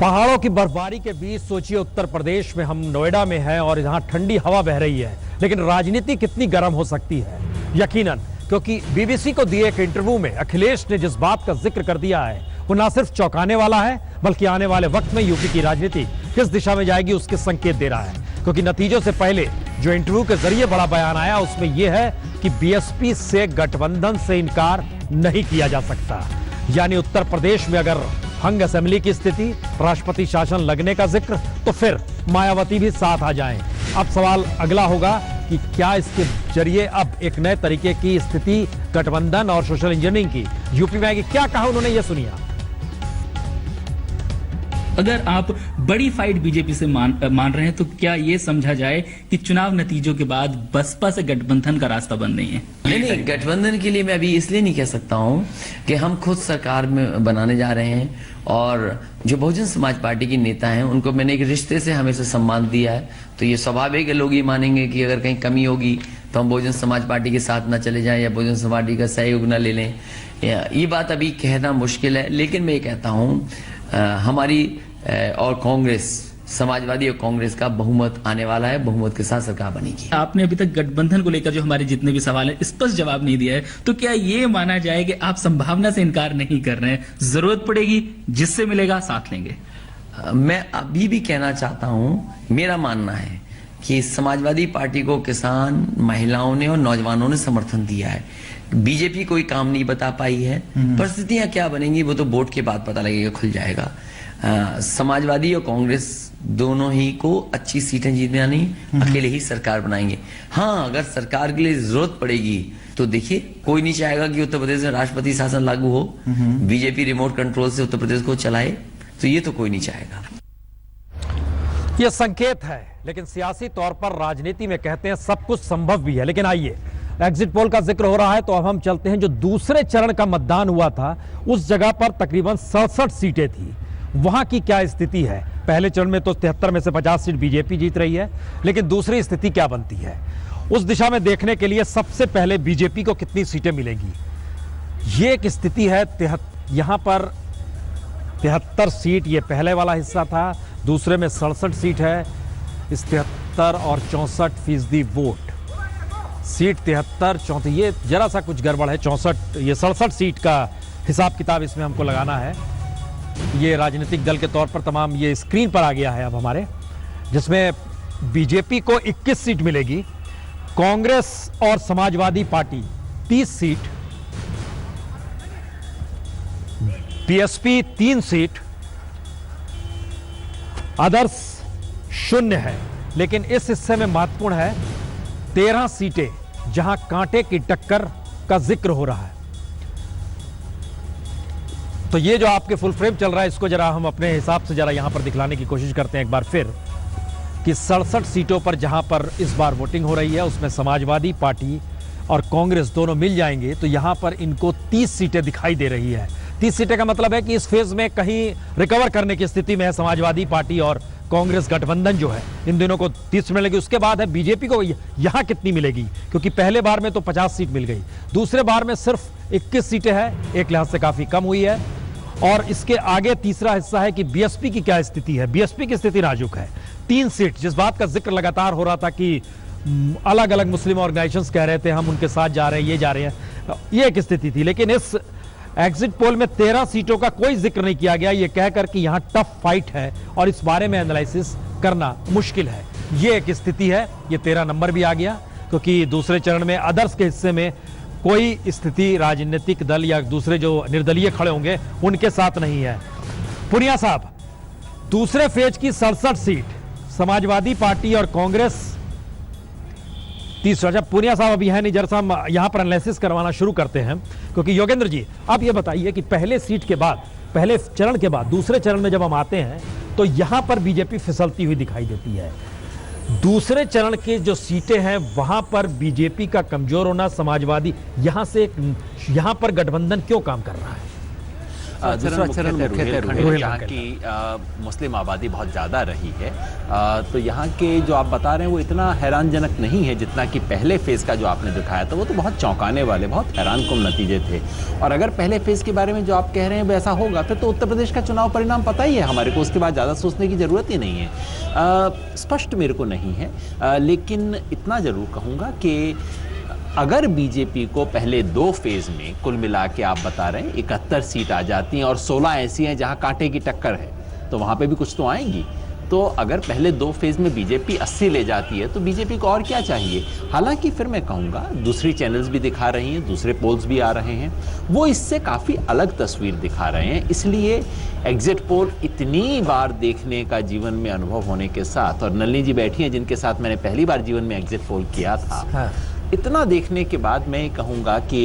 पहाड़ों की बर्फबारी के बीच सोचिए उत्तर प्रदेश में हम नोएडा में हैं और यहाँ ठंडी हवा बह रही है, लेकिन राजनीति कितनी गर्म हो सकती है। यकीनन, क्योंकि बीबीसी को दिए एक इंटरव्यू में अखिलेश ने जिस बात का जिक्र कर दिया है वो ना सिर्फ चौंकाने वाला है बल्कि आने वाले वक्त में यूपी की राजनीति किस दिशा में जाएगी उसके संकेत दे रहा है। क्योंकि नतीजों से पहले जो इंटरव्यू के जरिए बड़ा बयान आया उसमें यह है कि बीएसपी से गठबंधन से इनकार नहीं किया जा सकता। यानी उत्तर प्रदेश में अगर हंग असेंबली की स्थिति, राष्ट्रपति शासन लगने का जिक्र, तो फिर मायावती भी साथ आ जाएं। अब सवाल अगला होगा कि क्या इसके जरिए अब एक नए तरीके की स्थिति गठबंधन और सोशल इंजीनियरिंग की यूपी में आएगी। क्या कहा उन्होंने, ये सुनिए। अगर आप बड़ी फाइट बीजेपी से मान रहे हैं तो क्या ये समझा जाए कि चुनाव नतीजों के बाद बसपा से गठबंधन का रास्ता बंद नहीं है? नहीं, गठबंधन के लिए मैं अभी इसलिए नहीं कह सकता हूं कि हम खुद सरकार में बनाने जा रहे हैं और जो बहुजन समाज पार्टी के नेता हैं उनको मैंने एक रिश्ते से हमेशा सम्मान दिया है, तो ये स्वाभाविक है लोग ये मानेंगे कि अगर कहीं कमी होगी तो हम बहुजन समाज पार्टी के साथ ना चले जाएं या बहुजन समाज पार्टी का सहयोग ना ले लें। ये बात अभी कहना मुश्किल है, लेकिन मैं ये कहता हूँ हमारी और कांग्रेस, समाजवादी और कांग्रेस का बहुमत आने वाला है, बहुमत के साथ सरकार बनेगी। आपने अभी तक गठबंधन को लेकर जो हमारे जितने भी सवाल हैं स्पष्ट जवाब नहीं दिया है, तो क्या ये माना जाए कि आप संभावना से इनकार नहीं कर रहे हैं, जरूरत पड़ेगी जिससे मिलेगा साथ लेंगे? मैं अभी भी कहना चाहता हूं, मेरा मानना है कि समाजवादी पार्टी को किसान, महिलाओं ने और नौजवानों ने समर्थन दिया है। बीजेपी कोई काम नहीं बता पाई है, परिस्थितियां क्या बनेंगी वो तो वोट के बाद पता लगेगा, खुल जाएगा। समाजवादी और कांग्रेस दोनों ही को अच्छी सीटें जीतना नहीं, अकेले ही सरकार बनाएंगे। हाँ, अगर सरकार के लिए जरूरत पड़ेगी तो देखिए, कोई नहीं चाहेगा कि उत्तर प्रदेश में राष्ट्रपति शासन लागू हो, बीजेपी रिमोट कंट्रोल से उत्तर प्रदेश को चलाए, तो ये तो कोई नहीं चाहेगा। ये संकेत है, लेकिन सियासी तौर पर राजनीति में कहते हैं सब कुछ संभव भी है। लेकिन आइए, एग्जिट पोल का जिक्र हो रहा है तो अब हम चलते हैं जो दूसरे चरण का मतदान हुआ था उस जगह पर तकरीबन 67 सीटें थी, वहां की क्या स्थिति है। पहले चरण में तो 73 में से 50 सीट बीजेपी जीत रही है, लेकिन दूसरी स्थिति क्या बनती है उस दिशा में देखने के लिए सबसे पहले बीजेपी को कितनी सीटें मिलेगी, ये एक स्थिति है। यहां पर 73 सीट ये पहले वाला हिस्सा था, दूसरे में 67 सीट है। इस 73 और 64% वोट, सीट 73, 34, ये जरा सा कुछ गड़बड़ है। 64, ये 67 सीट का हिसाब किताब इसमें हमको लगाना है। ये राजनीतिक दल के तौर पर तमाम ये स्क्रीन पर आ गया है अब हमारे, जिसमें बीजेपी को 21 सीट मिलेगी, कांग्रेस और Samajwadi party 30 seat, BSP 3 seat, others 0 है। लेकिन इस हिस्से में महत्वपूर्ण है 13 सीटें जहां कांटे की टक्कर का जिक्र हो रहा है। तो ये जो आपके फुल फ्रेम चल रहा है इसको जरा हम अपने हिसाब से जरा यहां पर दिखलाने की कोशिश करते हैं एक बार फिर कि 67 सीटों पर जहां पर इस बार वोटिंग हो रही है उसमें समाजवादी पार्टी और कांग्रेस दोनों मिल जाएंगे, तो यहां पर इनको 30 सीटें दिखाई दे रही है। 30 सीटें का मतलब है कि इस फेज में कहीं रिकवर करने की स्थिति में है समाजवादी पार्टी और कांग्रेस गठबंधन जो है, इन दोनों को 30 मिलेगी। उसके बाद है बीजेपी को यहां कितनी मिलेगी, क्योंकि पहले बार में तो 50 सीट मिल गई, दूसरे बार में सिर्फ 21 सीटें हैं, एक लिहाज से काफी कम हुई है। और इसके आगे तीसरा हिस्सा है कि बीएसपी की क्या स्थिति है। बीएसपी की स्थिति नाजुक है, 3 सीट, जिस बात का जिक्र लगातार हो रहा था कि अलग अलग मुस्लिम ऑर्गेनाइजेशंस कह रहे थे हम उनके साथ जा रहे हैं, ये जा रहे हैं, ये एक स्थिति थी। लेकिन इस एग्जिट पोल में 13 सीटों का कोई जिक्र नहीं किया गया, ये कहकर कि यहां टफ फाइट है और इस बारे में एनालिसिस करना मुश्किल है, ये एक स्थिति है। ये 13 नंबर भी आ गया, क्योंकि दूसरे चरण में अदर्स के हिस्से में कोई स्थिति राजनीतिक दल या दूसरे जो निर्दलीय खड़े होंगे उनके साथ नहीं है। पुनिया साहब, दूसरे फेज की 67 सीट समाजवादी पार्टी और कांग्रेस 30। जब पुनिया साहब अभी है नहीं, जरा हम यहां पर एनालिसिस करवाना शुरू करते हैं, क्योंकि योगेंद्र जी आप ये बताइए कि पहले सीट के बाद, पहले चरण के बाद दूसरे चरण में जब हम आते हैं तो यहां पर बीजेपी फिसलती हुई दिखाई देती है। दूसरे चरण के जो सीटें हैं वहां पर बीजेपी का कमजोर होना, समाजवादी यहां पर गठबंधन क्यों काम कर रहा है? दूसरा चरण मुख्यतः रुहेलखंड, यहाँ की मुस्लिम आबादी बहुत ज़्यादा रही है। तो यहाँ के जो आप बता रहे हैं वो इतना हैरानजनक नहीं है जितना कि पहले फेज़ का जो आपने दिखाया था, वो तो बहुत चौंकाने वाले, बहुत हैरानकुन नतीजे थे। और अगर पहले फेज़ के बारे में जो आप कह रहे हैं वैसा होगा फिर तो उत्तर प्रदेश का चुनाव परिणाम पता ही है हमारे को, उसके बाद ज़्यादा सोचने की ज़रूरत ही नहीं है। स्पष्ट मेरे को नहीं है, लेकिन इतना ज़रूर कहूँगा कि अगर बीजेपी को पहले 2 फेज़ में कुल मिला के आप बता रहे हैं 71 सीट आ जाती हैं और 16 ऐसी हैं जहां कांटे की टक्कर है, तो वहां पे भी कुछ तो आएंगी। तो अगर पहले 2 फेज़ में बीजेपी 80 ले जाती है तो बीजेपी को और क्या चाहिए। हालांकि फिर मैं कहूँगा दूसरी चैनल्स भी दिखा रही हैं, दूसरे पोल्स भी आ रहे हैं, वो इससे काफ़ी अलग तस्वीर दिखा रहे हैं। इसलिए एग्जिट पोल इतनी बार देखने का जीवन में अनुभव होने के साथ, और नलिनी जी बैठी हैं जिनके साथ मैंने पहली बार जीवन में एग्जिट पोल किया था, हाँ। इतना देखने के बाद मैं कहूँगा कि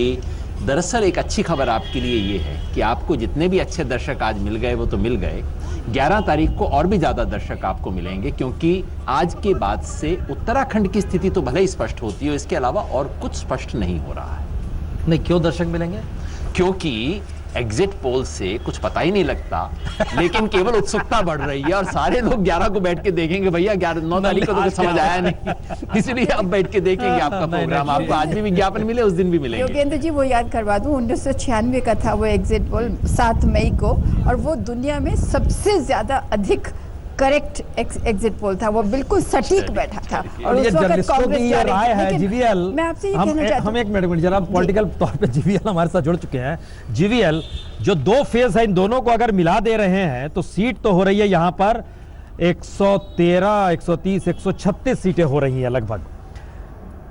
दरअसल एक अच्छी खबर आपके लिए ये है कि आपको जितने भी अच्छे दर्शक आज मिल गए वो तो मिल गए, 11 तारीख को और भी ज़्यादा दर्शक आपको मिलेंगे, क्योंकि आज के बाद से उत्तराखंड की स्थिति तो भले ही स्पष्ट होती है, इसके अलावा और कुछ स्पष्ट नहीं हो रहा है। नहीं, क्यों दर्शक मिलेंगे? क्योंकि एग्जिट पोल से कुछ पता ही नहीं लगता, लेकिन केवल उत्सुकता बढ़ रही है और सारे लोग 11 को बैठ के देखेंगे। भैया 9 तारीख को तो कुछ समझ आया नहीं, इसलिए अब बैठ के देखेंगे आपका प्रोग्राम। आपको आज भी विज्ञापन मिले, उस दिन भी मिलेंगे। योगेंद्र जी, वो याद करवा दूं, 1996 का था वो एग्जिट पोल 7 मई को, और वो दुनिया में सबसे ज्यादा अधिक करेक्ट एग्जिट पोल था। वो बिल्कुल सटीक बैठा था। और ये जर्नलिस्टों की ये राय है। जीवीएल, मैं आपसे ये कहना चाहती हूं, हम एक मिनट जरा पॉलिटिकल तौर पे जीवीएल हमारे साथ जुड़ चुके हैं। जीवीएल, जो 2 फेज है इन दोनों को अगर मिला दे रहे हैं तो सीट तो हो रही है यहाँ पर 113, 130, 136 सीटें हो रही हैं, लगभग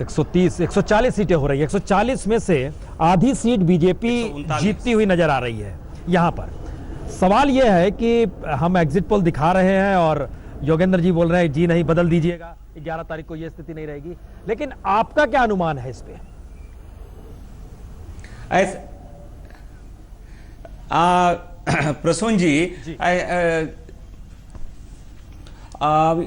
130, 140 सीटें हो रही है। 140 में से आधी सीट बीजेपी जीतती हुई नजर आ रही है। यहाँ पर सवाल यह है कि हम एग्जिट पोल दिखा रहे हैं और योगेंद्र जी बोल रहे हैं जी नहीं, बदल दीजिएगा, 11 तारीख को यह स्थिति नहीं रहेगी, लेकिन आपका क्या अनुमान है इस पे? प्रसून जी,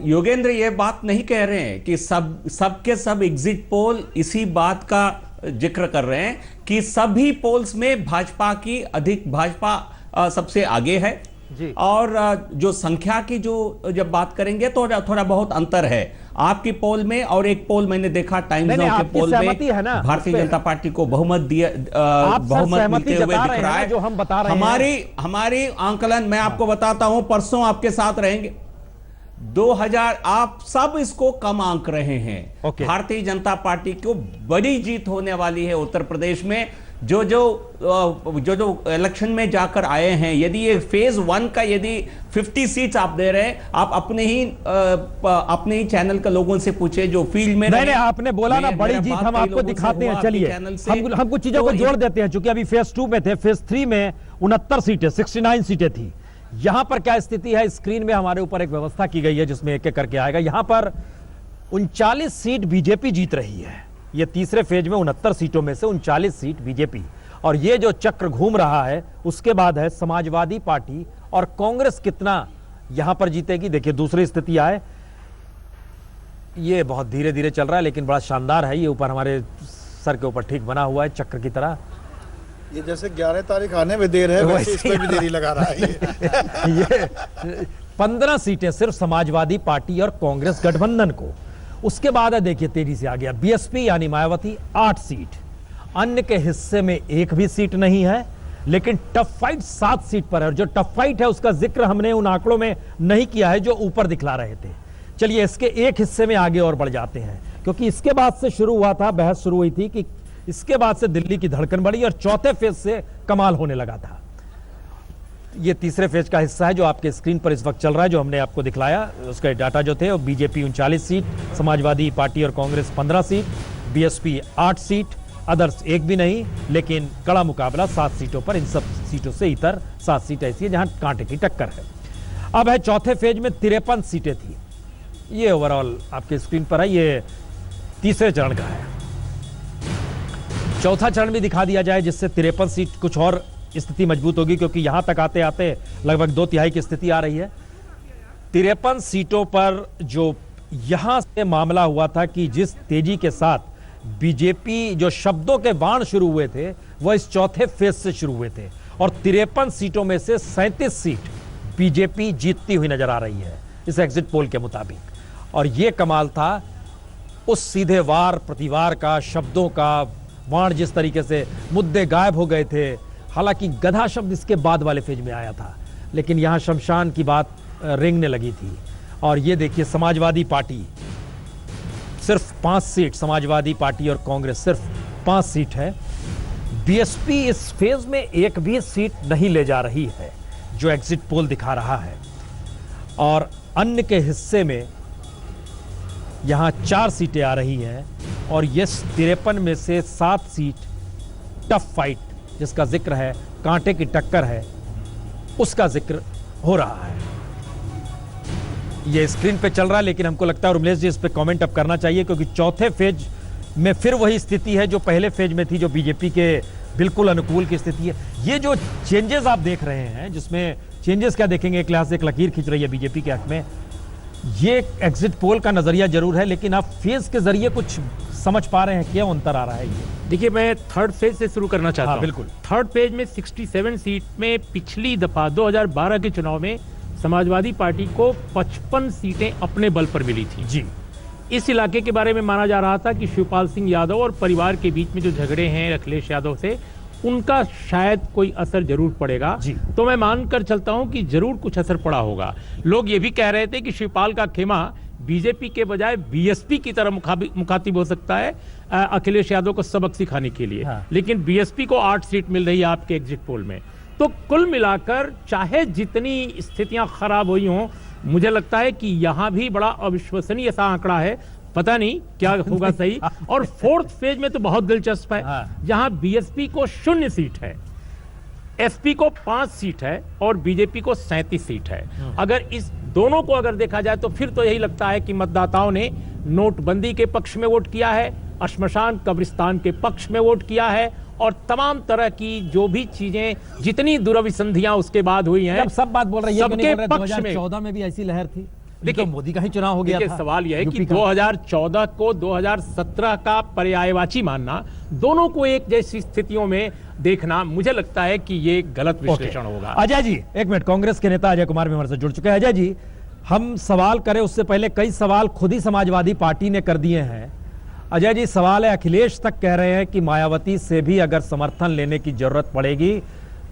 योगेंद्र ये बात नहीं कह रहे हैं कि सब एग्जिट पोल इसी बात का जिक्र कर रहे हैं कि सभी पोल्स में भाजपा सबसे आगे है जी। और जो संख्या की जो जब बात करेंगे तो थोड़ा बहुत अंतर है आपकी पोल में, और एक पोल मैंने देखा टाइम्स नाउ के पोल में भारतीय जनता पार्टी को बहुमत मिलते हुए दिख रहा है। जो हम बता रहे हैं हमारी आंकलन मैं आपको बताता हूं, परसों आपके साथ रहेंगे 2000, आप सब इसको कम आंक रहे हैं। भारतीय जनता पार्टी को बड़ी जीत होने वाली है उत्तर प्रदेश में। जो इलेक्शन में जाकर आए हैं, यदि ये फेज 1 का यदि 50 सीट्स आप दे रहे हैं, आप अपने ही चैनल के लोगों से पूछे जो फील्ड में नहीं, आपने बोला ना बड़ी जीत, हम आपको दिखाते हैं। चलिए हम कुछ चीजों को जोड़ देते हैं, चूंकि अभी फेज 2 में थे। फेज 3 में 69 सीटें, 69 सीटें थी। यहां पर क्या स्थिति है? स्क्रीन में हमारे ऊपर एक व्यवस्था की गई है जिसमें एक एक करके आएगा। यहां पर 39 सीट बीजेपी जीत रही है। ये तीसरे फेज में 69 सीटों में से 39 सीट बीजेपी, और ये जो चक्र घूम रहा है उसके बाद है समाजवादी पार्टी और कांग्रेस कितना यहां पर जीतेगी। देखिए दूसरी स्थिति आए, ये बहुत धीरे धीरे चल रहा है लेकिन बड़ा शानदार है। ये ऊपर हमारे सर के ऊपर ठीक बना हुआ है चक्र की तरह। ये जैसे 11 तारीख आने में देर है, वैसे इसमें भी देरी लगा रहा है। ये 15 सीटें सिर्फ समाजवादी पार्टी और कांग्रेस गठबंधन को। उसके बाद है, देखिए तेजी से आ गया बीएसपी यानी मायावती 8 सीट, अन्य के हिस्से में एक भी सीट नहीं है, लेकिन टफ फाइट 7 सीट पर है। और जो टफ फाइट है उसका जिक्र हमने उन आंकड़ों में नहीं किया है जो ऊपर दिखला रहे थे। चलिए इसके एक हिस्से में आगे और बढ़ जाते हैं, क्योंकि इसके बाद से शुरू हुआ था, बहस शुरू हुई थी कि इसके बाद से दिल्ली की धड़कन बढ़ी और चौथे फेज से कमाल होने लगा था। ये तीसरे फेज का हिस्सा है जो आपके स्क्रीन पर इस वक्त चल रहा है, जो हमने आपको दिखलाया। उसके डाटा जो थे, बीजेपी 39 सीट, समाजवादी पार्टी और Congress 15 seat, BSP 8 seat, others एक भी नहीं, लेकिन कड़ा मुकाबला 7 सीटों पर। इन सब सीटों से इतर 7 सीट ऐसी है जहां कांटे की टक्कर है। अब है चौथे फेज में 53 सीटें थी। ये ओवरऑल आपके स्क्रीन पर है, ये तीसरे चरण का है। चौथा चरण भी दिखा दिया जाए जिससे 53 सीट कुछ और स्थिति मजबूत होगी, क्योंकि यहां तक आते आते लगभग 2/3 की स्थिति आ रही है। 53 सीटों पर जो यहां से मामला हुआ था कि जिस तेजी के साथ बीजेपी जो शब्दों के बाण शुरू हुए थे वह इस चौथे फेज से शुरू हुए थे, और 53 सीटों में से 37 सीट बीजेपी जीतती हुई नजर आ रही है इस एग्जिट पोल के मुताबिक। और यह कमाल था उस सीधे वार प्रतिवार का, शब्दों का वाण, जिस तरीके से मुद्दे गायब हो गए थे। हालांकि गधा शब्द इसके बाद वाले फेज में आया था, लेकिन यहां शमशान की बात रेंगने लगी थी। और ये देखिए, समाजवादी पार्टी सिर्फ 5 सीट, समाजवादी पार्टी और कांग्रेस सिर्फ 5 सीट है। बीएसपी इस फेज में एक भी सीट नहीं ले जा रही है, जो एग्जिट पोल दिखा रहा है। और अन्य के हिस्से में यहां 4 सीटें आ रही हैं और ये 53 में से 7 सीट टफ फाइट, जिसका जिक्र है, कांटे की टक्कर है, उसका जिक्र हो रहा है। ये स्क्रीन पे चल रहा है, लेकिन हमको लगता है उर्मिलेश जी इस पे कमेंट अब करना चाहिए, क्योंकि चौथे फेज में फिर वही स्थिति है जो पहले फेज में थी, जो बीजेपी के बिल्कुल अनुकूल की स्थिति है। ये जो चेंजेस आप देख रहे हैं, जिसमें चेंजेस क्या देखेंगे, एक लिहाज से एक लकीर खींच रही है बीजेपी के हक में। ये एग्जिट पोल का नजरिया जरूर है, लेकिन आप फेज के जरिए कुछ समझ पा रहे हैं, क्या अंतर आ रहा है? ये देखिए, मैं थर्ड फेज से शुरू करना चाहता हूं। बिल्कुल। थर्ड फेज में 67 सीट में पिछली दफा 2012 के चुनाव में समाजवादी पार्टी को 55 सीटें अपने बल पर मिली थी जी। इस इलाके के बारे में माना जा रहा था कि शिवपाल सिंह यादव और परिवार के बीच में जो झगड़े हैं अखिलेश यादव से, उनका शायद कोई असर जरूर पड़ेगा जी। तो मैं मानकर चलता हूं कि जरूर कुछ असर पड़ा होगा। लोग ये भी कह रहे थे कि शिवपाल का खेमा बीजेपी के बजाय बीएसपी की तरह मुखातिब हो सकता है अखिलेश यादव को सबक सिखाने के लिए। हाँ। लेकिन बीएसपी को 8 सीट मिल रही है आपके एग्जिट पोल में। तो कुल मिलाकर चाहे जितनी स्थितियां खराब हुई हों, मुझे लगता है कि यहां भी बड़ा अविश्वसनीय सा आंकड़ा है, पता नहीं क्या होगा सही। और फोर्थ फेज में तो बहुत दिलचस्प है, जहां बीएसपी को 0 सीट है, एसपी को 5 सीट है और बीजेपी को 37 सीट है। अगर इस दोनों को अगर देखा जाए तो फिर तो यही लगता है कि मतदाताओं ने नोटबंदी के पक्ष में वोट किया है, श्मशान कब्रिस्तान के पक्ष में वोट किया है, और तमाम तरह की जो भी चीजें, जितनी दुर्विसंधियां उसके बाद हुई हैं, सब बात बोल रही है, सबके पक्ष में। 2014 में भी ऐसी लहर थी, देखिए, तो मोदी का ही चुनाव हो गया था। सवाल यह है कि 2014 को 2017 का पर्यायवाची मानना, दोनों को एक जैसी स्थितियों में देखना, मुझे लगता है कि ये गलत विश्लेषण होगा। अजय जी, एक मिनट, कांग्रेस के नेता अजय कुमार भी हमारे साथ जुड़ चुके हैं। अजय जी, हम सवाल करें उससे पहले कई सवाल खुद ही समाजवादी पार्टी ने कर दिए हैं। अजय जी, सवाल है, अखिलेश तक कह रहे हैं कि मायावती से भी अगर समर्थन लेने की जरूरत पड़ेगी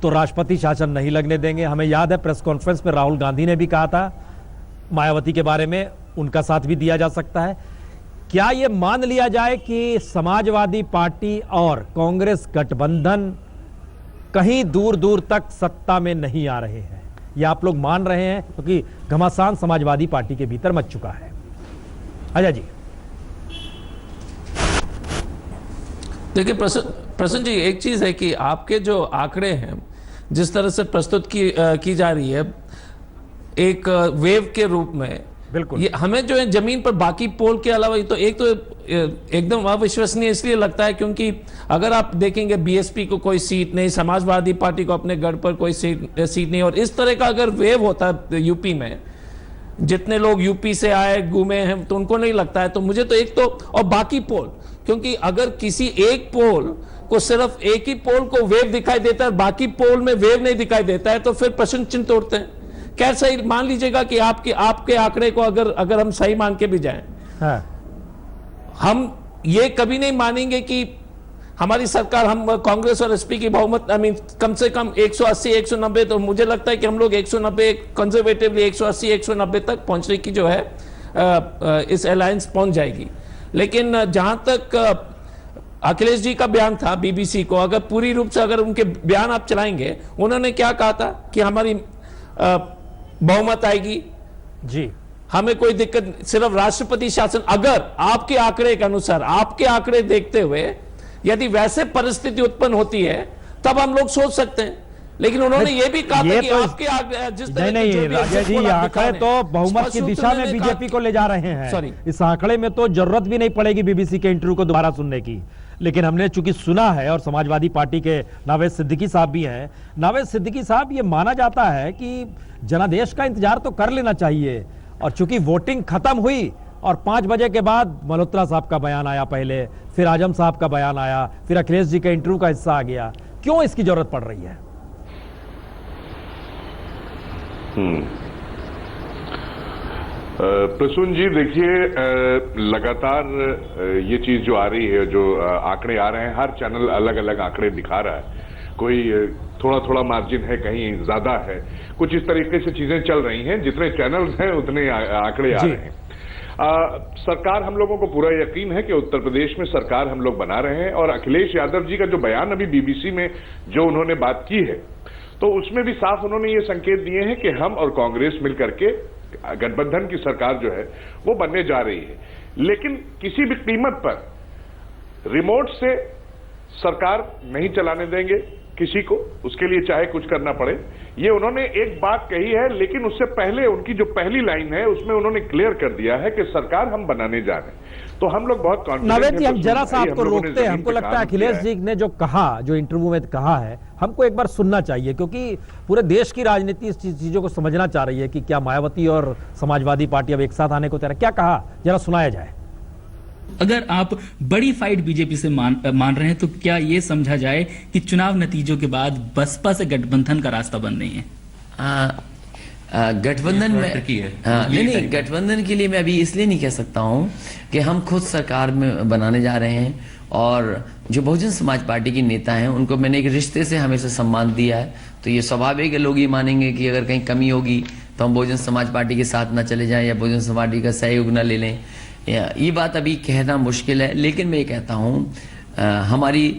तो राष्ट्रपति शासन नहीं लगने देंगे। हमें याद है प्रेस कॉन्फ्रेंस में राहुल गांधी ने भी कहा था मायावती के बारे में, उनका साथ भी दिया जा सकता है। क्या यह मान लिया जाए कि समाजवादी पार्टी और कांग्रेस गठबंधन कहीं दूर दूर तक सत्ता में नहीं आ रहे हैं? यह आप लोग मान रहे हैं, क्योंकि घमासान समाजवादी पार्टी के भीतर मच चुका है। अजय जी। देखिए प्रसन्न जी, एक चीज है कि आपके जो आंकड़े हैं, जिस तरह से प्रस्तुत की जा रही है एक वेव के रूप में, बिल्कुल, ये हमें जो है जमीन पर बाकी पोल के अलावा तो एकदम अविश्वसनीय इसलिए लगता है क्योंकि अगर आप देखेंगे बीएसपी को कोई सीट नहीं, समाजवादी पार्टी को अपने गढ़ पर कोई सीट नहीं, और इस तरह का अगर वेव होता है यूपी में, जितने लोग यूपी से आए घूमे हैं तो उनको नहीं लगता है। तो मुझे तो एक तो, और बाकी पोल, क्योंकि अगर किसी एक पोल को, सिर्फ एक ही पोल को वेव दिखाई देता है, बाकी पोल में वेव नहीं दिखाई देता है, तो फिर प्रश्न चिन्ह तोड़ते हैं। क्या सही मान लीजिएगा कि आपके आंकड़े को अगर हम सही मान के भी जाएं, हम ये कभी नहीं मानेंगे कि हमारी सरकार, हम कांग्रेस और एसपी की बहुमत, कम से कम 180 190, तो मुझे लगता है कि हम लोग 190 कंजर्वेटिवली 180 190 तक पहुंचने की जो है इस अलायंस पहुंच जाएगी। लेकिन जहां तक अखिलेश जी का बयान था बीबीसी को, अगर पूरी रूप से अगर उनके बयान आप चलाएंगे, उन्होंने क्या कहा था कि हमारी बहुमत आएगी जी, हमें कोई दिक्कत, सिर्फ राष्ट्रपति शासन। अगर आपके आंकड़े के अनुसार, आपके आंकड़े देखते हुए यदि वैसे परिस्थिति उत्पन्न होती है तब हम लोग सोच सकते हैं। लेकिन उन्होंने ये भी कहा था कि तो आपके जिस तरह नहीं राजा जी, ये आंकड़े तो बहुमत की दिशा में बीजेपी को ले जा रहे हैं। इस आंकड़े में तो जरूरत भी नहीं पड़ेगी बीबीसी के इंटरव्यू को दोबारा सुनने की। लेकिन हमने चूंकि सुना है, और समाजवादी पार्टी के नावेद सिद्दीकी साहब भी हैं, नावेद सिद्दीकी साहब, ये माना जाता है कि जनादेश का इंतजार तो कर लेना चाहिए। और चूंकि वोटिंग खत्म हुई और 5 बजे के बाद मल्होत्रा साहब का बयान आया पहले, फिर आजम साहब का बयान आया, फिर अखिलेश जी के इंटरव्यू का हिस्सा आ गया, क्यों इसकी जरूरत पड़ रही है? प्रसून जी, देखिए, लगातार ये चीज जो आ रही है, जो आंकड़े आ रहे हैं, हर चैनल अलग अलग आंकड़े दिखा रहा है। कोई थोड़ा थोड़ा मार्जिन है, कहीं ज्यादा है, कुछ इस तरीके से चीजें चल रही हैं। जितने चैनल्स हैं उतने आंकड़े आ रहे हैं। सरकार, हम लोगों को पूरा यकीन है कि उत्तर प्रदेश में सरकार हम लोग बना रहे हैं। और अखिलेश यादव जी का जो बयान अभी बीबीसी में जो उन्होंने बात की है, तो उसमें भी साफ उन्होंने ये संकेत दिए हैं कि हम और कांग्रेस मिलकर के गठबंधन की सरकार जो है वो बनने जा रही है। लेकिन किसी भी कीमत पर रिमोट से सरकार नहीं चलाने देंगे किसी को, उसके लिए चाहे कुछ करना पड़े। ये उन्होंने एक बात कही है, लेकिन उससे पहले उनकी जो पहली लाइन है उसमें उन्होंने क्लियर कर दिया है कि सरकार हम बनाने जा रहे हैं। तो हम लोग बहुत कॉन्फिडेंट नवेद जी, हम जरा सा आपको रोकते हैं। हमको लगता है अखिलेश जी ने जो कहा, जो इंटरव्यू में कहा है, हमको एक बार सुनना चाहिए, क्योंकि पूरे देश की राजनीति इस चीजों को समझना चाह रही है कि क्या मायावती और समाजवादी पार्टी अब एक साथ आने को तैयार है। क्या कहा, जरा सुनाया जाए। अगर आप बड़ी फाइट बीजेपी से मान रहे हैं, तो क्या ये समझा जाए कि चुनाव नतीजों के बाद बसपा से गठबंधन का रास्ता बन रही है? गठबंधन में नहीं, गठबंधन के लिए मैं अभी इसलिए नहीं कह सकता हूं कि हम खुद सरकार में बनाने जा रहे हैं। और जो बहुजन समाज पार्टी के नेता हैं उनको मैंने एक रिश्ते से हमेशा सम्मान दिया है, तो ये स्वाभाविक है लोग ये मानेंगे कि अगर कहीं कमी होगी तो हम बहुजन समाज पार्टी के साथ ना चले जाएं या बहुजन समाज पार्टी का सहयोग ना ले लें। ये बात अभी कहना मुश्किल है, लेकिन मैं ये कहता हूं हमारी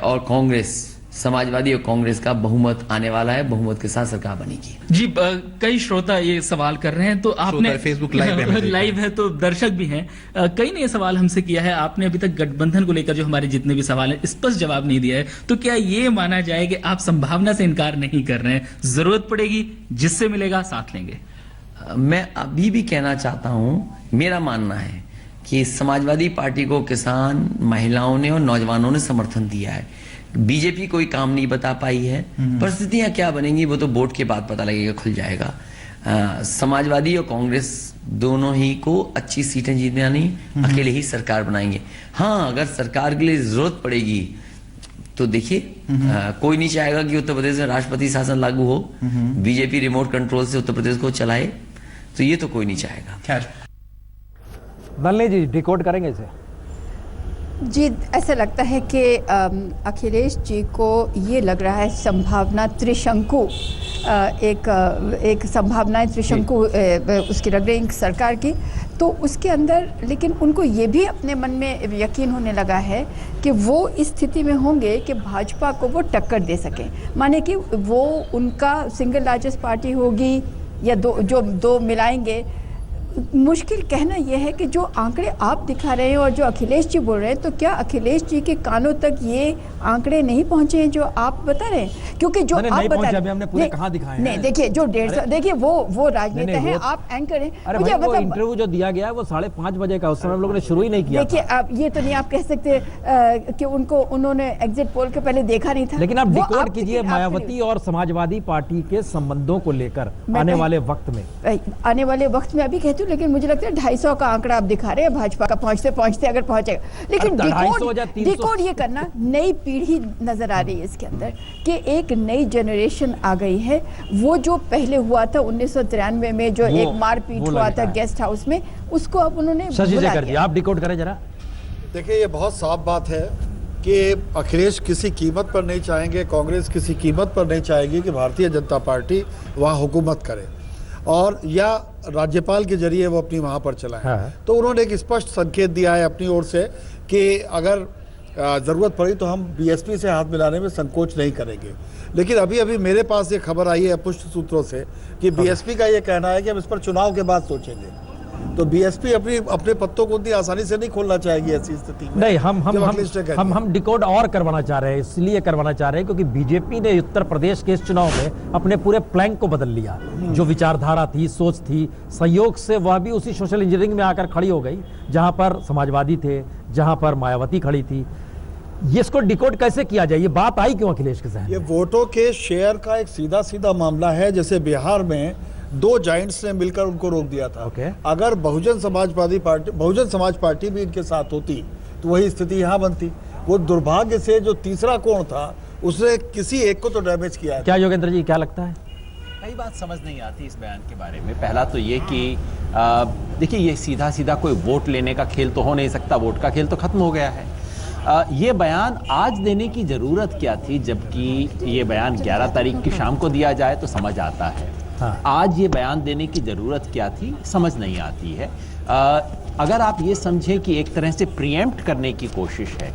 और कांग्रेस, समाजवादी और कांग्रेस का बहुमत आने वाला है, बहुमत के साथ सरकार बनेगी। जी, कई श्रोता ये सवाल कर रहे हैं, तो आपने फेसबुक लाइव है तो दर्शक भी हैं, कई ने ये सवाल हमसे किया है। आपने अभी तक गठबंधन को लेकर जो हमारे जितने भी सवाल हैं स्पष्ट जवाब नहीं दिया है, तो क्या ये माना जाए कि आप संभावना से इनकार नहीं कर रहे हैं, जरूरत पड़ेगी जिससे मिलेगा साथ लेंगे? मैं अभी भी कहना चाहता हूं, मेरा मानना है कि समाजवादी पार्टी को किसान, महिलाओं ने और नौजवानों ने समर्थन दिया है। बीजेपी कोई काम नहीं बता पाई है। परिस्थितियां क्या बनेंगी वो तो वोट के बाद पता लगेगा, खुल जाएगा। समाजवादी और कांग्रेस दोनों ही को अच्छी सीटें जीतनी, अकेले ही सरकार बनाएंगे। हाँ, अगर सरकार के लिए जरूरत पड़ेगी तो देखिए, कोई नहीं चाहेगा कि उत्तर प्रदेश में राष्ट्रपति शासन लागू हो, बीजेपी रिमोट कंट्रोल से उत्तर प्रदेश को चलाए, तो ये तो कोई नहीं चाहेगा। खैर, नलिनी जी डिकोड करेंगे इसे? जी, ऐसा लगता है कि अखिलेश जी को ये लग रहा है संभावना त्रिशंकु, एक संभावनाएं त्रिशंकु उसकी लग रही सरकार की, तो उसके अंदर, लेकिन उनको ये भी अपने मन में यकीन होने लगा है कि वो इस स्थिति में होंगे कि भाजपा को वो टक्कर दे सकें। माने कि वो उनका सिंगल लार्जेस्ट पार्टी होगी या दो मिलाएंगे। मुश्किल कहना यह है कि जो आंकड़े आप दिखा रहे हैं और जो अखिलेश जी बोल रहे हैं, तो क्या अखिलेश जी के कानों तक ये आंकड़े नहीं पहुंचे हैं जो आप बता रहे हैं? क्योंकि जो आप बता रहे हैं, हमने पूरे कहां दिखाए हैं? नहीं, देखिए जो 150, देखिए वो राजनेता है, आप एंकर हैं। मुझे मतलब इंटरव्यू जो दिया गया है वो 5:30 बजे का, उस समय हम लोगों ने शुरू ही नहीं किया। देखिए, आप ये तो नहीं आप कह सकते कि उन्होंने एग्जिट पोल के पहले देखा नहीं था। लेकिन आप डिकोड कीजिए मायावती और समाजवादी पार्टी के संबंधों को लेकर आने वाले वक्त में अभी कहती हूँ, लेकिन मुझे लगता है 250 का आंकड़ा आप दिखा रहे हैं भाजपा का, पहुंचते अगर पहुंचेगा। लेकिन डिकोड ये करना, नई पीढ़ी नजर आ रही है इसके अंदर कि एक नई जनरेशन आ गई है। वो जो पहले हुआ था 1993 में, जो एक मारपीट हुआ था गेस्ट हाउस में, उसको अब उन्होंने कर दिया। आप डिकोड करें जरा। देखिए, ये बहुत साफ बात है कि अखिलेश किसी कीमत पर नहीं चाहेंगे, कांग्रेस किसी कीमत पर नहीं चाहेगी कि भारतीय जनता पार्टी वहाँ हुकूमत करे और या राज्यपाल के जरिए वो अपनी वहाँ पर चलाएं। हाँ। तो उन्होंने एक स्पष्ट संकेत दिया है अपनी ओर से कि अगर ज़रूरत पड़ी तो हम बीएसपी से हाथ मिलाने में संकोच नहीं करेंगे। लेकिन अभी अभी मेरे पास ये खबर आई है पुष्ट सूत्रों से कि बीएसपी का ये कहना है कि हम इस पर चुनाव के बाद सोचेंगे। तो बीएसपी अपने पत्तों को उतनी आसानी से नहीं खोलना चाहेगी ऐसी स्थिति में। नहीं, हम डिकोड और करवाना चाह रहे हैं, इसलिए करवाना चाह रहे हैं क्योंकि बीजेपी ने उत्तर प्रदेश के इस चुनाव में अपने पूरे प्लान को बदल लिया। जो विचारधारा थी, सोच थी, संयोग से वह भी उसी सोशल इंजीनियरिंग में आकर खड़ी हो गई जहां पर समाजवादी थे, जहां पर मायावती खड़ी थी। ये इसको डिकोड कैसे किया जाए? ये बात आई क्यों अखिलेश के साथ? ये वोटों के शेयर का एक सीधा मामला है। जैसे बिहार में 2 जाइंट्स ने मिलकर उनको रोक दिया था। अगर बहुजन समाज पार्टी भी इनके साथ होती तो वही स्थिति यहाँ बनती। वो दुर्भाग्य से जो तीसरा कोण था उसने किसी एक को तो डैमेज किया है। क्या योगेंद्र जी, क्या लगता है? कई बात समझ नहीं आती इस बयान के बारे में। पहला तो ये कि देखिए, ये सीधा सीधा कोई वोट लेने का खेल तो हो नहीं सकता, वोट का खेल तो खत्म हो गया है। ये बयान आज देने की ज़रूरत क्या थी, जबकि ये बयान 11 तारीख की शाम को दिया जाए तो समझ आता है। आज ये बयान देने की ज़रूरत क्या थी, समझ नहीं आती है। अगर आप ये समझें कि एक तरह से प्रीएम्प्ट करने की कोशिश है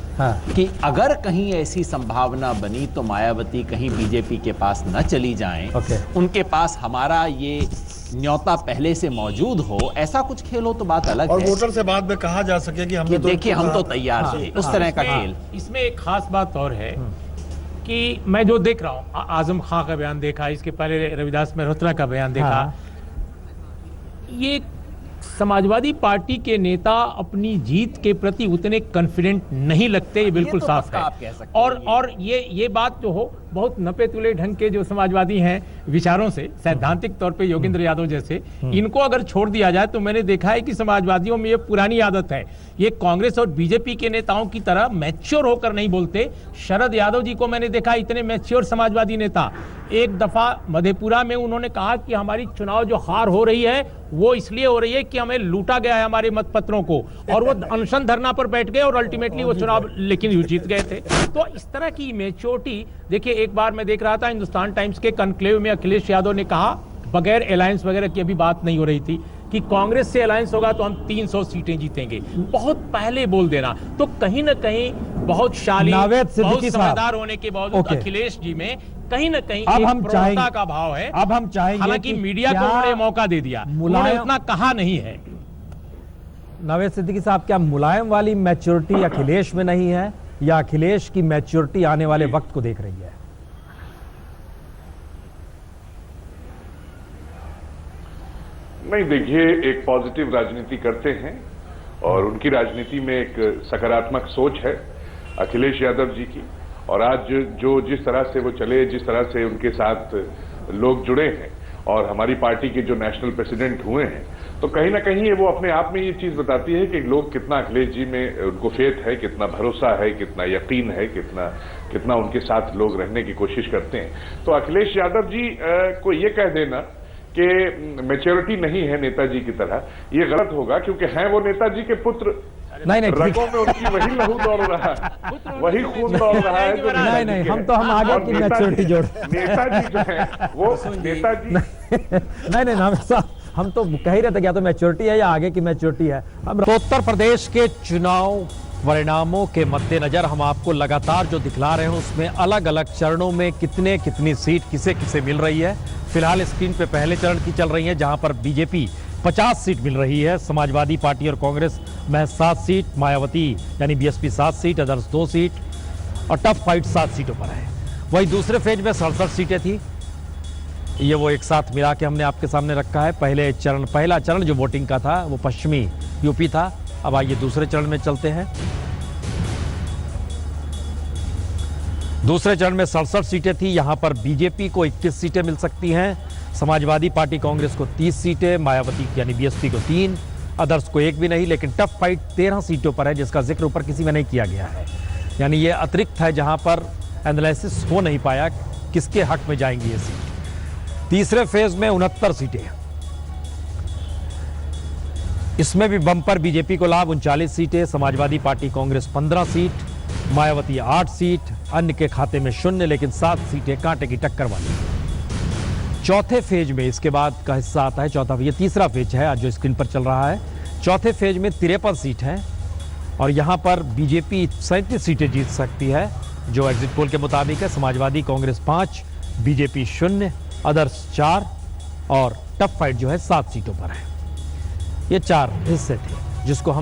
कि अगर कहीं ऐसी संभावना बनी तो मायावती कहीं बीजेपी के पास न चली जाएं, उनके पास हमारा ये न्योता पहले से मौजूद हो, ऐसा कुछ खेल हो तो बात अलग और है। वोटर से बाद में कहा जा सके कि हमने देखिए हम तो तैयार थे, उस तरह का खेल। इसमें एक खास बात और है कि मैं जो देख रहा हूँ, आजम खां का बयान देखा, इसके पहले रविदास मल्होत्रा का बयान देखा, ये समाजवादी पार्टी के नेता अपनी जीत के प्रति उतने कॉन्फिडेंट नहीं लगते, ये बिल्कुल साफ है। और ये बात जो हो, बहुत नपे तुले ढंग के जो समाजवादी हैं विचारों से, सैद्धांतिक तौर पे योगेंद्र यादव जैसे, इनको अगर छोड़ दिया जाए तो मैंने देखा है कि समाजवादियों में ये पुरानी आदत है, ये कांग्रेस और बीजेपी के नेताओं की तरह मैच्योर होकर नहीं बोलते। शरद यादव जी को मैंने देखा इतने मैच्योर समाजवादी नेता, एक दफा मधेपुरा में उन्होंने कहा कि हमारी चुनाव जो हार हो रही है वो इसलिए हो रही है कि हमें लूटा गया है हमारे मतपत्रों को, और वो अनशन धरना पर बैठ गए और अल्टीमेटली वो चुनाव लेकिन जीत गए थे। तो इस तरह की मैच्योरिटी, देखिए एक बार मैं देख रहा था हिंदुस्तान टाइम्स के कॉन्क्लेव में अखिलेश यादव ने कहा, बगैर अलायंस वगैरह की अभी बात नहीं हो रही थी, कि कांग्रेस से अलायंस होगा तो हम 300 सीटें जीतेंगे, बहुत पहले बोल देना। तो कहीं ना कहीं बहुत शालीन, बहुत समझदार होने के बावजूद अखिलेश जी में कहीं ना कहीं अब एक हम प्रौढ़ता का भाव है। अब हम चाहेंगे, हालांकि मीडिया को उन्होंने मौका दे दिया, उन्होंने उतना कहा नहीं है। नावेद सिद्दीकी साहब, क्या मुलायम वाली मैच्योरिटी अखिलेश में नहीं है, या अखिलेश की मैच्योरिटी आने वाले वक्त को देख रही है? नहीं, देखिए, एक पॉजिटिव राजनीति करते हैं और उनकी राजनीति में एक सकारात्मक सोच है अखिलेश यादव जी की, और आज जो जिस तरह से वो चले, जिस तरह से उनके साथ लोग जुड़े हैं और हमारी पार्टी के जो नेशनल प्रेसिडेंट हुए हैं, तो कहीं ना कहीं वो अपने आप में ये चीज बताती है कि लोग कितना अखिलेश जी में उनको फेथ है, कितना भरोसा है, कितना यकीन है, कितना उनके साथ लोग रहने की कोशिश करते हैं। तो अखिलेश यादव जी को ये कह देना कि मैच्योरिटी नहीं है नेताजी की तरह, ये गलत होगा, क्योंकि हैं वो नेताजी के पुत्र। नहीं, रगों में उनकी वही लहू दौड़ रहा है, वही खून दौड़ रहा है जो नहीं, हम आगे की मैच्योरिटी जोड़, नेताजी जो है वो नेताजी नहीं नाम साहब, हम तो कह ही रहे थे क्या तो मैच्योरिटी है या आगे की मैच्योरिटी है। तो उत्तर प्रदेश के चुनाव परिणामों के मद्देनजर हम आपको लगातार जो दिखला रहे हैं उसमें अलग अलग चरणों में कितनी सीट किसे किसे मिल रही है। फिलहाल स्क्रीन पे पहले चरण की चल रही है, जहां पर बीजेपी 50 सीट मिल रही है, समाजवादी पार्टी और कांग्रेस में 7 सीट, मायावती यानी बीएसपी 7 सीट, अदर्स 2 सीट, और टफ फाइट 7 सीटों पर है। वही दूसरे फेज में 67 सीटें थी, ये वो एक साथ मिला के हमने आपके सामने रखा है। पहला चरण जो वोटिंग का था वो पश्चिमी यूपी था। अब आइए दूसरे चरण में चलते हैं। दूसरे चरण में 67 सीटें थी, यहां पर बीजेपी को 21 सीटें मिल सकती हैं, समाजवादी पार्टी कांग्रेस को 30 सीटें, मायावती यानी बीएसपी को 3, अदर्स को 1 भी नहीं। लेकिन टफ फाइट 13 सीटों पर है, जिसका जिक्र ऊपर किसी में नहीं किया गया है, यानी ये अतिरिक्त है जहां पर एनालिसिस हो नहीं पाया किसके हक में जाएंगी ये सीट। तीसरे फेज में 69 सीटें, इसमें भी बम्पर बीजेपी को लाभ, 39 सीटें, Samajwadi party Congress 15 seat, Mayawati 8 seat, अन्य के खाते में 0, लेकिन 7 सीटें कांटे की टक्कर वाली। चौथे फेज में इसके बाद का हिस्सा आता है, चौथा, ये तीसरा फेज है आज जो स्क्रीन पर चल रहा है। चौथे फेज में 53 सीट हैं और यहां पर बीजेपी 37 सीटें जीत सकती है जो एग्जिट पोल के मुताबिक है, समाजवादी कांग्रेस 5, बीजेपी 0, अदर्स 4, और टफ फाइट जो है 7 सीटों पर है। ये 4 हिस्से थे जिसको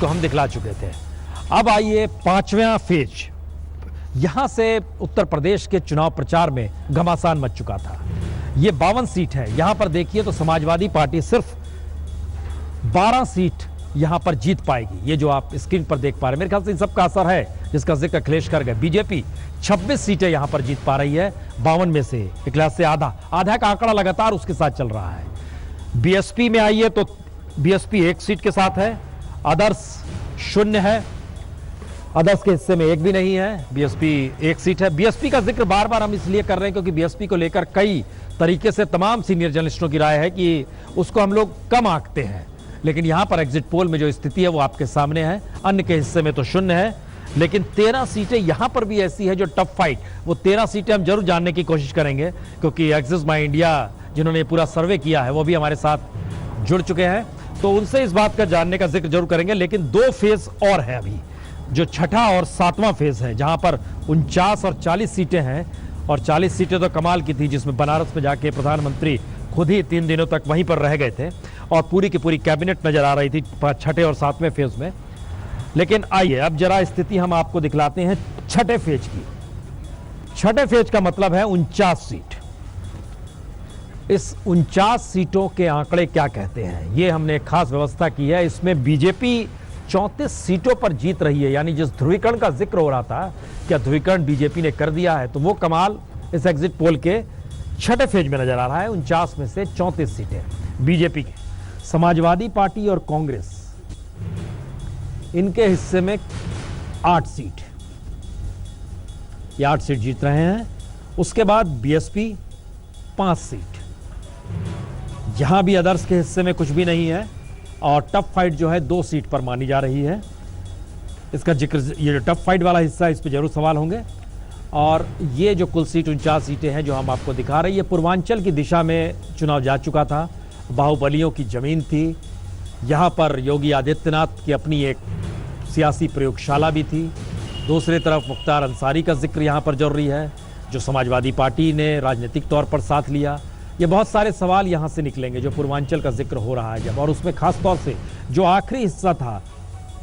हम दिखला चुके थे। अब आइए 5वां फेज। यहां से उत्तर प्रदेश के चुनाव प्रचार में घमासान मच चुका था। ये 52 सीट है, यहां पर देखिए तो समाजवादी पार्टी सिर्फ 12 सीट यहां पर जीत पाएगी। ये जो आप स्क्रीन पर देख पा रहे हैं, मेरे ख्याल से इन सबका असर है जिसका जिक्र अखिलेश कर गए। बीजेपी 26 सीटें यहां पर जीत पा रही है 52 में से, एक लिहाज से आधा का आंकड़ा लगातार उसके साथ चल रहा है। बीएसपी में आइए तो बीएसपी 1 सीट के साथ है, अदर्स 0 है, अदर्स के हिस्से में 1 भी नहीं है, बीएसपी 1 सीट है। बीएसपी का जिक्र बार बार हम इसलिए कर रहे हैं क्योंकि बीएसपी को लेकर कई तरीके से तमाम सीनियर जर्नलिस्टों की राय है कि उसको हम लोग कम आंकते हैं, लेकिन यहां पर एग्जिट पोल में जो स्थिति है वो आपके सामने है। अन्य के हिस्से में तो शून्य है, लेकिन 13 सीटें यहां पर भी ऐसी है जो टफ फाइट, वो 13 सीटें हम जरूर जानने की कोशिश करेंगे, क्योंकि एक्सिस माई इंडिया जिन्होंने पूरा सर्वे किया है वो भी हमारे साथ जुड़ चुके हैं, तो उनसे इस बात का जानने का जिक्र जरूर करेंगे। लेकिन 2 फेज और है अभी, जो छठा और 7वां फेज है, जहां पर 49 और 40 सीटें हैं, और 40 सीटें तो कमाल की थी, जिसमें बनारस में जाके प्रधानमंत्री खुद ही 3 दिनों तक वहीं पर रह गए थे और पूरी की पूरी कैबिनेट नजर आ रही थी छठे और 7वें फेज में। लेकिन आइए अब जरा स्थिति हम आपको दिखलाते हैं छठे फेज की। छठे फेज का मतलब है 49 सीट। इस 49 सीटों के आंकड़े क्या कहते हैं, ये हमने एक खास व्यवस्था की है। इसमें बीजेपी 34 सीटों पर जीत रही है, यानी जिस ध्रुवीकरण का जिक्र हो रहा था, क्या ध्रुवीकरण बीजेपी ने कर दिया है, तो वो कमाल इस एग्जिट पोल के छठे फेज में नजर आ रहा है। 49 में से 34 सीटें बीजेपी की। समाजवादी पार्टी और कांग्रेस इनके हिस्से में 8 सीट, ये 8 सीट जीत रहे हैं। उसके बाद बीएसपी 5 सीट, यहां भी अदर्स के हिस्से में कुछ भी नहीं है, और टफ फाइट जो है 2 सीट पर मानी जा रही है। इसका जिक्र, ये जो टफ फाइट वाला हिस्सा है इस पर जरूर सवाल होंगे। और ये जो कुल सीट 49 सीटें हैं जो हम आपको दिखा रहे हैं, ये पूर्वांचल की दिशा में चुनाव जा चुका था, बाहुबलियों की जमीन थी। यहाँ पर योगी आदित्यनाथ की अपनी एक सियासी प्रयोगशाला भी थी। दूसरी तरफ मुख्तार अंसारी का जिक्र यहाँ पर जरूरी है, जो समाजवादी पार्टी ने राजनीतिक तौर पर साथ लिया। ये बहुत सारे सवाल यहाँ से निकलेंगे जो पूर्वांचल का जिक्र हो रहा है जब, और उसमें खास तौर से जो आखिरी हिस्सा था,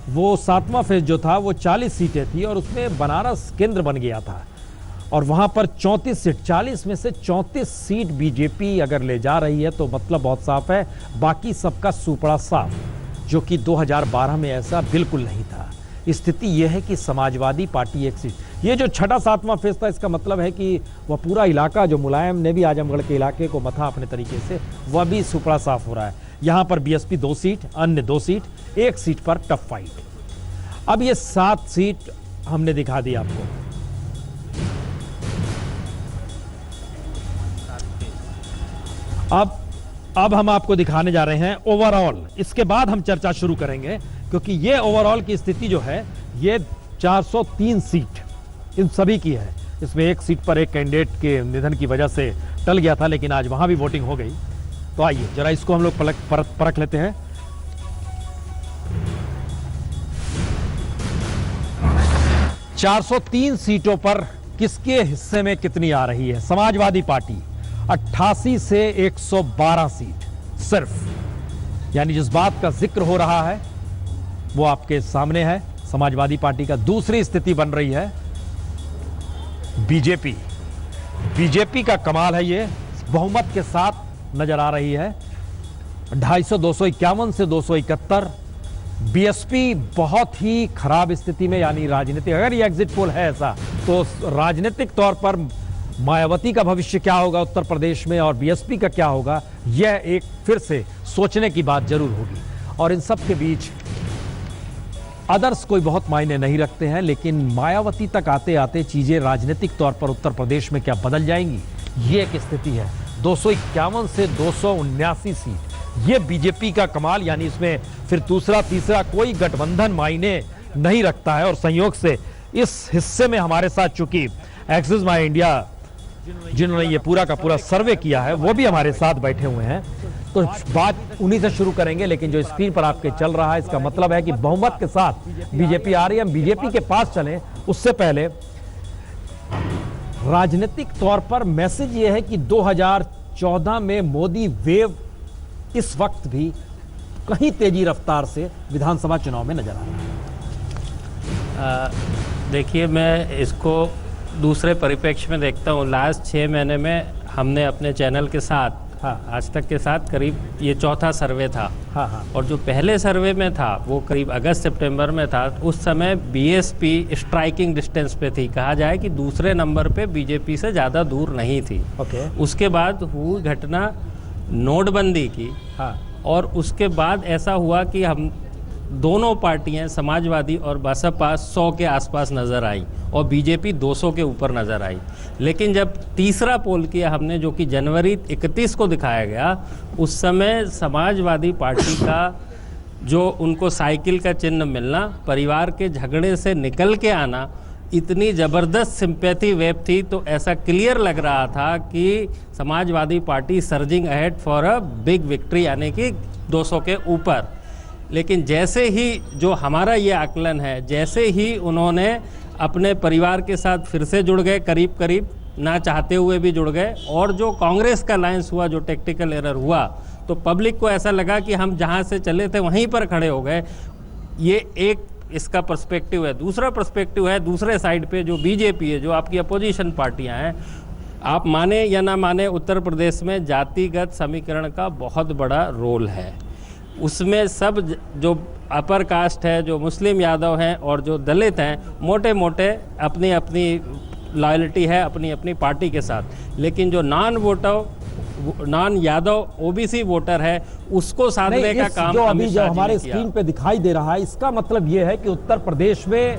वो 7वां फेज जो था, वो 40 सीटें थी और उसमें बनारस केंद्र बन गया था, और वहाँ पर 34 सीट, 40 में से 34 सीट बीजेपी अगर ले जा रही है तो मतलब बहुत साफ है, बाकी सबका सुपड़ा साफ, जो कि 2012 में ऐसा बिल्कुल नहीं था। स्थिति यह है कि समाजवादी पार्टी 1 सीट, ये जो छठा 7वां फेज था, इसका मतलब है कि वह पूरा इलाका, जो मुलायम ने भी आजमगढ़ के इलाके को मथा अपने तरीके से, वह भी सुपड़ा साफ हो रहा है। यहाँ पर बीएसपी 2 सीट, अन्य 2 सीट, 1 सीट पर टफ फाइट। अब ये 7 सीट हमने दिखा दी आपको। अब हम आपको दिखाने जा रहे हैं ओवरऑल, इसके बाद हम चर्चा शुरू करेंगे, क्योंकि ये ओवरऑल की स्थिति जो है, ये 403 सीट इन सभी की है। इसमें 1 सीट पर एक कैंडिडेट के निधन की वजह से टल गया था, लेकिन आज वहां भी वोटिंग हो गई। तो आइए जरा इसको हम लोग परख लेते हैं। – 403 सीटों पर किसके हिस्से में कितनी आ रही है? समाजवादी पार्टी 88 से 112 सीट सिर्फ, यानी जिस बात का जिक्र हो रहा है वो आपके सामने है। समाजवादी पार्टी का दूसरी स्थिति बन रही है बीजेपी। बीजेपी का कमाल है, ये बहुमत के साथ नजर आ रही है, 250, 251 से 271। बीएसपी बहुत ही खराब स्थिति में, यानी राजनीतिक, अगर ये एग्जिट पोल है ऐसा, तो राजनीतिक तौर पर मायावती का भविष्य क्या होगा उत्तर प्रदेश में और बीएसपी का क्या होगा, यह एक फिर से सोचने की बात जरूर होगी। और इन सब के बीच अदर्स कोई बहुत मायने नहीं रखते हैं, लेकिन मायावती तक आते आते चीजें राजनीतिक तौर पर उत्तर प्रदेश में क्या बदल जाएंगी, ये एक स्थिति है। 251 से 279 सीट, ये बीजेपी का कमाल, यानी इसमें फिर दूसरा तीसरा कोई गठबंधन मायने नहीं रखता है। और संयोग से इस हिस्से में हमारे साथ चूंकि एक्सिस माई इंडिया जिन्होंने ये पूरा का पूरा सर्वे किया है, वो भी हमारे साथ बैठे हुए हैं, तो बात उन्हीं से शुरू करेंगे। लेकिन जो स्क्रीन पर आपके चल रहा है, इसका मतलब है कि बहुमत के साथ बीजेपी आ रही है। हम बीजेपी के पास चलें उससे पहले राजनीतिक तौर पर मैसेज ये है कि 2014 में मोदी वेव इस वक्त भी कहीं तेजी रफ्तार से विधानसभा चुनाव में नजर आ रहा है। देखिए, मैं इसको दूसरे परिप्रेक्ष्य में देखता हूँ। लास्ट 6 महीने में हमने अपने चैनल के साथ, आज तक के साथ, करीब ये चौथा सर्वे था। और जो पहले सर्वे में था वो करीब अगस्त सितंबर में था। उस समय बीएसपी स्ट्राइकिंग डिस्टेंस पे थी, कहा जाए कि दूसरे नंबर पे बीजेपी से ज़्यादा दूर नहीं थी। उसके बाद हुई घटना नोटबंदी की, और उसके बाद ऐसा हुआ कि हम दोनों पार्टियां, समाजवादी और बसपा, 100 के आसपास नजर आई, और बीजेपी 200 के ऊपर नज़र आई। लेकिन जब तीसरा पोल किया हमने, जो कि जनवरी 31 को दिखाया गया, उस समय समाजवादी पार्टी का जो उनको साइकिल का चिन्ह मिलना, परिवार के झगड़े से निकल के आना, इतनी ज़बरदस्त सिंपैथी वेव थी, तो ऐसा क्लियर लग रहा था कि Samajwadi party surging ahead for a big victory, यानी कि 200 के ऊपर। लेकिन जैसे ही जो हमारा ये आकलन है, जैसे ही उन्होंने अपने परिवार के साथ फिर से जुड़ गए, करीब करीब ना चाहते हुए भी जुड़ गए, और जो कांग्रेस का लाइंस हुआ, जो टेक्टिकल एरर हुआ, तो पब्लिक को ऐसा लगा कि हम जहाँ से चले थे वहीं पर खड़े हो गए। ये एक इसका पर्सपेक्टिव है। दूसरा पर्सपेक्टिव है दूसरे साइड पे जो बीजेपी है, जो आपकी अपोजिशन पार्टियां हैं, आप माने या ना माने, उत्तर प्रदेश में जातिगत समीकरण का बहुत बड़ा रोल है। उसमें सब जो अपर कास्ट है, जो मुस्लिम यादव हैं और जो दलित हैं, मोटे मोटे अपनी अपनी लॉयल्टी है अपनी अपनी पार्टी के साथ। लेकिन जो नॉन यादव ओबीसी वोटर है, उसको साधने का काम जो अभी जो हमारे स्क्रीन पे दिखाई दे रहा है, इसका मतलब ये है कि उत्तर प्रदेश में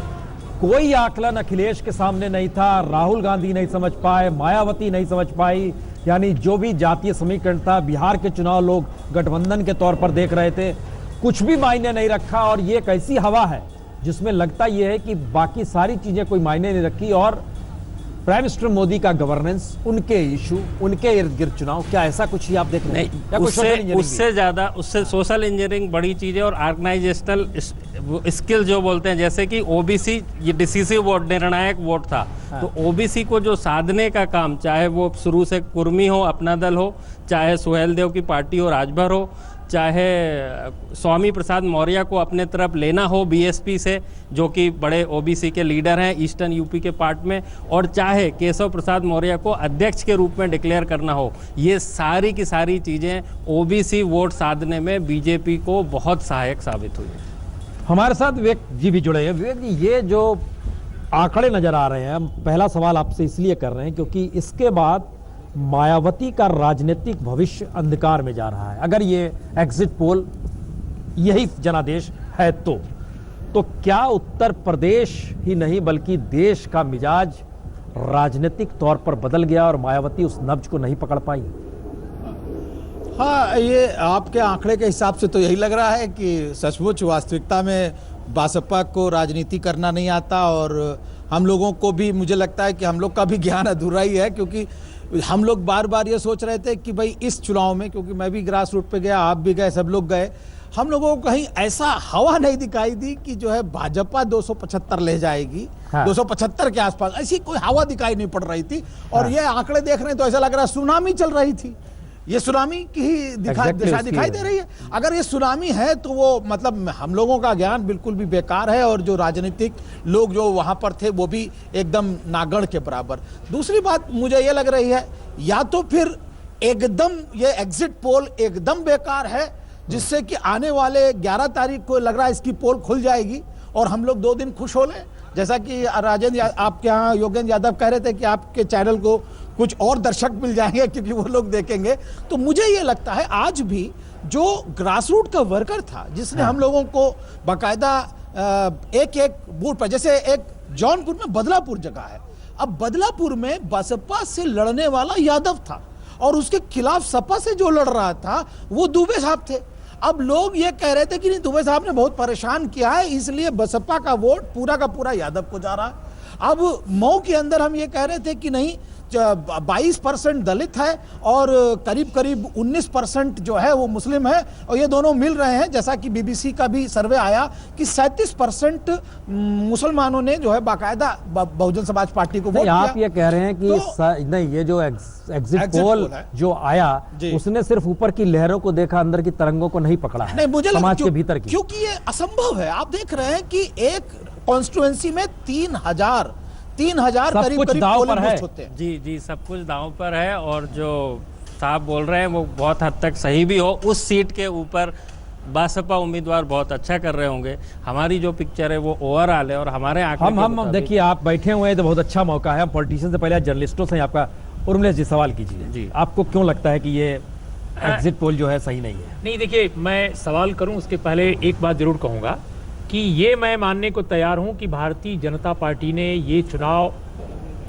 कोई आकलन अखिलेश के सामने नहीं था, राहुल गांधी नहीं समझ पाए, मायावती नहीं समझ पाई, यानी जो भी जातीय समीकरण था, बिहार के चुनाव लोग गठबंधन के तौर पर देख रहे थे, कुछ भी मायने नहीं रखा। और ये एक ऐसी हवा है जिसमें लगता यह है कि बाकी सारी चीजें कोई मायने नहीं रखी, और प्राइम मिनिस्टर मोदी का गवर्नेंस, उनके इशू, उनके इर्द गिर्द चुनाव, क्या ऐसा कुछ ही आप देख रहे हैं? उससे ज्यादा, उससे सोशल इंजीनियरिंग बड़ी चीज़ है, और ऑर्गेनाइजेशनल स्किल जो बोलते हैं, जैसे कि ओबीसी ये डिसीसिव वोट, निर्णायक वोट था। तो ओबीसी को जो साधने का काम, चाहे वो शुरू से कुर्मी हो, अपना दल हो, चाहे सुहेल देव की पार्टी हो, राजभर हो, चाहे स्वामी प्रसाद मौर्य को अपने तरफ लेना हो बीएसपी से, जो कि बड़े ओबीसी के लीडर हैं ईस्टर्न यूपी के पार्ट में, और चाहे केशव प्रसाद मौर्य को अध्यक्ष के रूप में डिक्लेयर करना हो, ये सारी की सारी चीज़ें ओबीसी वोट साधने में बीजेपी को बहुत सहायक साबित हुई। हमारे साथ विवेक जी भी जुड़े हैं। विवेक जी, ये जो आंकड़े नजर आ रहे हैं, हम पहला सवाल आपसे इसलिए कर रहे हैं क्योंकि इसके बाद मायावती का राजनीतिक भविष्य अंधकार में जा रहा है। अगर ये एग्जिट पोल यही जनादेश है तो क्या उत्तर प्रदेश ही नहीं बल्कि देश का मिजाज राजनीतिक तौर पर बदल गया और मायावती उस नब्ज को नहीं पकड़ पाई? हाँ, ये आपके आंकड़े के हिसाब से तो यही लग रहा है कि सचमुच वास्तविकता में बसपा को राजनीति करना नहीं आता, और हम लोगों को भी, मुझे लगता है कि हम लोग का भी ज्ञान अधूरा ही है, क्योंकि हम लोग बार बार ये सोच रहे थे कि भाई इस चुनाव में, क्योंकि मैं भी ग्रास रूट पे गया, आप भी गए, सब लोग गए, हम लोगों को कहीं ऐसा हवा नहीं दिखाई दी कि जो है भाजपा 275 ले जाएगी। हाँ। 275 के आसपास ऐसी कोई हवा दिखाई नहीं पड़ रही थी। और हाँ। ये आंकड़े देख रहे हैं तो ऐसा लग रहा है सुनामी चल रही थी, ये सुनामी की ही दिशा दिखाई दे रही है। अगर ये सुनामी है तो वो मतलब हम लोगों का ज्ञान बिल्कुल भी बेकार है, और जो राजनीतिक लोग जो वहां पर थे वो भी एकदम नागढ़ के बराबर। दूसरी बात मुझे ये लग रही है, या तो फिर एकदम ये एग्जिट पोल एकदम बेकार है, जिससे कि आने वाले 11 तारीख को लग रहा है इसकी पोल खुल जाएगी और हम लोग 2 दिन खुश हो लें, जैसा कि राजेंद्र आपके यहाँ योगेंद्र यादव कह रहे थे कि आपके चैनल को कुछ और दर्शक मिल जाएंगे क्योंकि वो लोग देखेंगे। तो मुझे ये लगता है आज भी जो ग्रासरूट का वर्कर था, जिसने हम लोगों को बाकायदा एक एक बूथ पर, जैसे एक जौनपुर में बदलापुर जगह है, अब बदलापुर में बसपा से लड़ने वाला यादव था और उसके खिलाफ सपा से जो लड़ रहा था वो दुबे साहब थे। अब लोग ये कह रहे थे कि नहीं, दुबे साहब ने बहुत परेशान किया है, इसलिए बसपा का वोट पूरा का पूरा यादव को जा रहा है। अब मऊ के अंदर हम ये कह रहे थे कि नहीं, 22% दलित है और करीब करीब 19% जो है वो मुस्लिम है, और ये दोनों मिल रहे हैं। जैसा कि बीबीसी का भी सर्वे आया कि 37% मुसलमानों ने जो है बाकायदा बहुजन समाज पार्टी को वोट दिया। आप ये कह रहे हैं कि नहीं, ये जो एग्जिट पोल जो आया उसने सिर्फ ऊपर की लहरों को देखा, अंदर की तरंगों को नहीं पकड़ा है, नहीं मुझे समाज के भीतर की, क्योंकि ये असंभव है। आप देख रहे हैं कि एक कॉन्स्टिट्यूएंसी में 3000 करीब पोलिंग बूथ होते हैं। जी, सब कुछ दांव पर है, और जो साहब बोल रहे हैं वो बहुत हद तक सही भी हो। उस सीट के ऊपर बसपा उम्मीदवार बहुत अच्छा कर रहे होंगे। हमारी जो पिक्चर है वो ओवरऑल है, और हमारे हम देखिए, आप बैठे हुए हैं तो बहुत अच्छा मौका है। हम पॉलिटिशियन से पहले जर्नलिस्टों से आपका उर्मिलेश जी सवाल कीजिए जी, आपको क्यों लगता है कि ये एग्जिट पोल जो है सही नहीं है? नहीं, देखिए, मैं सवाल करूं उसके पहले एक बात जरूर कहूंगा कि ये मैं मानने को तैयार हूं कि भारतीय जनता पार्टी ने ये चुनाव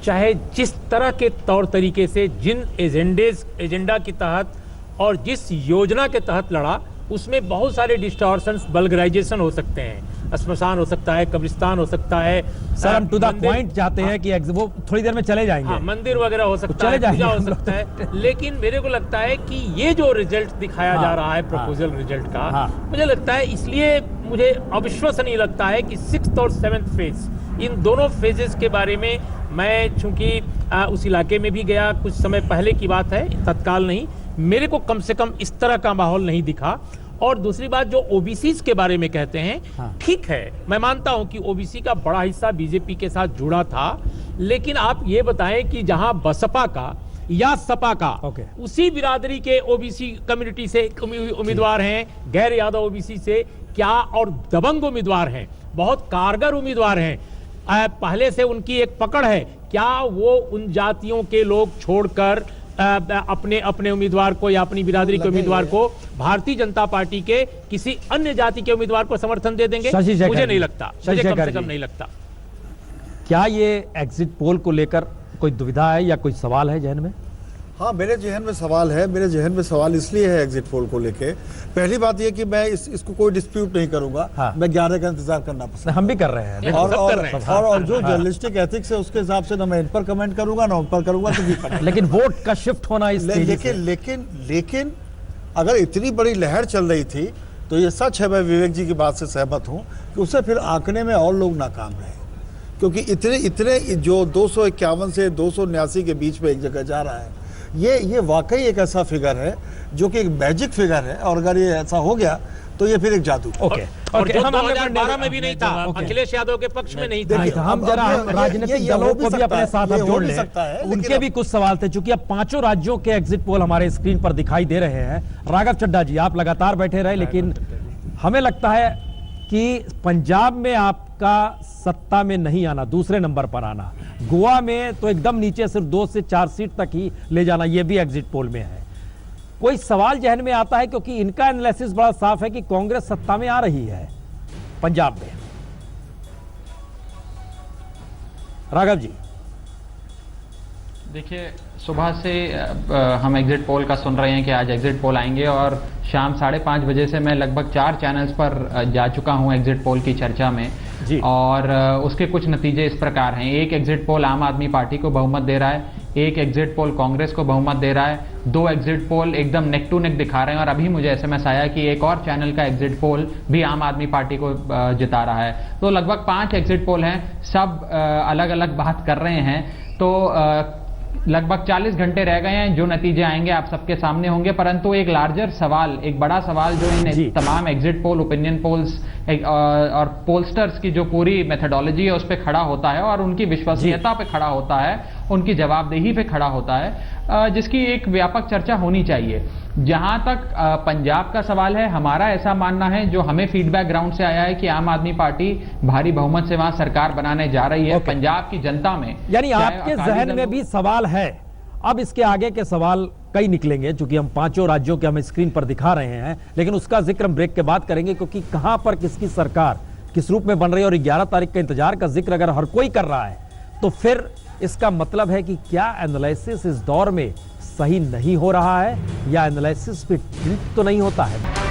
चाहे जिस तरह के तौर तरीके से, जिन एजेंडा के तहत और जिस योजना के तहत लड़ा, उसमें बहुत सारे डिस्टॉर्शंस, वल्गराइजेशन हो सकते हैं। श्मशान हो सकता है, कब्रिस्तान हो सकता है। सर हम टू द पॉइंट जाते हैं कि वो थोड़ी देर में चले जाएंगे। हाँ, मंदिर वगैरह हो सकता है, पूजा हो सकता है। लेकिन मेरे को लगता है कि ये जो रिजल्ट दिखाया जा रहा है प्रपोजल रिजल्ट का, मुझे लगता है, इसलिए मुझे अविश्वसनीय लगता है कि 6th और 7th फेज, इन दोनों फेजेस के बारे में मैं चूंकि उस इलाके में भी गया, कुछ समय पहले की बात है, तत्काल नहीं, मेरे को कम से कम इस तरह का माहौल नहीं दिखा। और दूसरी बात जो ओबीसीज के बारे में कहते हैं, ठीक है, मैं मानता हूं कि ओबीसी का बड़ा हिस्सा बीजेपी के साथ जुड़ा था, लेकिन आप ये बताएं कि जहां बसपा का या सपा का उसी बिरादरी के ओबीसी कम्युनिटी से उम्मीदवार हैं, गैर यादव ओबीसी से क्या, और दबंग उम्मीदवार हैं, बहुत कारगर उम्मीदवार हैं, पहले से उनकी एक पकड़ है, क्या वो उन जातियों के लोग छोड़कर अपने अपने उम्मीदवार को या अपनी बिरादरी के उम्मीदवार को भारतीय जनता पार्टी के किसी अन्य जाति के उम्मीदवार को समर्थन दे देंगे? मुझे नहीं लगता, मुझे कम से कम नहीं लगता। क्या ये एग्जिट पोल को लेकर कोई दुविधा है या कोई सवाल है जहन में? हाँ, मेरे जहन में सवाल है। मेरे जहन में सवाल इसलिए है एग्जिट पोल को लेके, पहली बात यह कि मैं इसको कोई डिस्प्यूट नहीं करूंगा। मैं 11 का इंतजार करना पसंद, हम भी कर रहे हैं, और जो जर्नलिस्टिक एथिक्स है उसके हिसाब से ना मैं इन पर कमेंट करूंगा ना उन पर करूंगा, तो लेकिन वोट का शिफ्ट होना इस लेकिन अगर इतनी बड़ी लहर चल रही थी तो ये सच है, मैं विवेक जी की बात से सहमत हूँ कि उसे फिर आंकने में और लोग नाकाम रहे, क्योंकि इतने जो 251 से 279 के बीच में एक जगह जा रहा है, ये वाकई एक ऐसा फिगर है जो कि एक मैजिक फिगर है, और अगर ये ऐसा हो गया तो ये फिर एक जादू। और जो 2012 में भी नहीं था, अखिलेश यादव के पक्ष में नहीं था। हम जरा राजनीतिक दलों को भी अपने साथ जोड़ लें, उनके भी कुछ सवाल थे, चूंकि अब 5 राज्यों के एग्जिट पोल हमारे स्क्रीन पर दिखाई दे रहे हैं। राघव चड्ढा जी, आप लगातार बैठे रहे, लेकिन हमें लगता है कि पंजाब में आपका सत्ता में नहीं आना, दूसरे नंबर पर आना, गोवा में तो एकदम नीचे सिर्फ 2 से 4 सीट तक ही ले जाना, यह भी एग्जिट पोल में है। कोई सवाल जहन में आता है, क्योंकि इनका एनालिसिस बड़ा साफ है कि कांग्रेस सत्ता में आ रही है पंजाब में। राघव जी, देखिए, सुबह से हम एग्जिट पोल का सुन रहे हैं कि आज एग्जिट पोल आएंगे, और शाम 5:30 बजे से मैं लगभग 4 चैनल्स पर जा चुका हूं एग्जिट पोल की चर्चा में जी। और उसके कुछ नतीजे इस प्रकार हैं। एक एग्जिट पोल आम आदमी पार्टी को बहुमत दे रहा है, एक एग्जिट पोल कांग्रेस को बहुमत दे रहा है, 2 एग्जिट पोल एकदम नेक टू नेक दिखा रहे हैं, और अभी मुझे एसएमएस आया कि एक और चैनल का एग्जिट पोल भी आम आदमी पार्टी को जिता रहा है। तो लगभग 5 एग्जिट पोल हैं, सब अलग अलग बात कर रहे हैं। तो लगभग 40 घंटे रह गए हैं, जो नतीजे आएंगे आप सबके सामने होंगे, परंतु एक लार्जर सवाल, एक बड़ा सवाल जो इन तमाम एग्जिट पोल, ओपिनियन पोल्स और पोलस्टर्स की जो पूरी मेथडोलॉजी है उस पर खड़ा होता है, और उनकी विश्वसनीयता पे खड़ा होता है, उनकी जवाबदेही पे खड़ा होता है, जिसकी एक व्यापक चर्चा होनी चाहिए। जहां तक पंजाब का सवाल है, हमारा ऐसा मानना है, जो हमें फीडबैक ग्राउंड से आया है, कि आम आदमी पार्टी भारी बहुमत से वहां सरकार बनाने जा रही है। पंजाब की जनता में, यानी आपके जहन में भी सवाल है। अब इसके आगे के सवाल कई निकलेंगे, चूंकि हम 5 राज्यों के हम स्क्रीन पर दिखा रहे हैं, लेकिन उसका जिक्र हम ब्रेक के बाद करेंगे, क्योंकि कहां पर किसकी सरकार किस रूप में बन रही है, और 11 तारीख का इंतजार का जिक्र अगर हर कोई कर रहा है, तो फिर इसका मतलब है कि क्या एनालिसिस इस दौर में सही नहीं हो रहा है, या एनालिसिस पे ठीक तो नहीं होता है।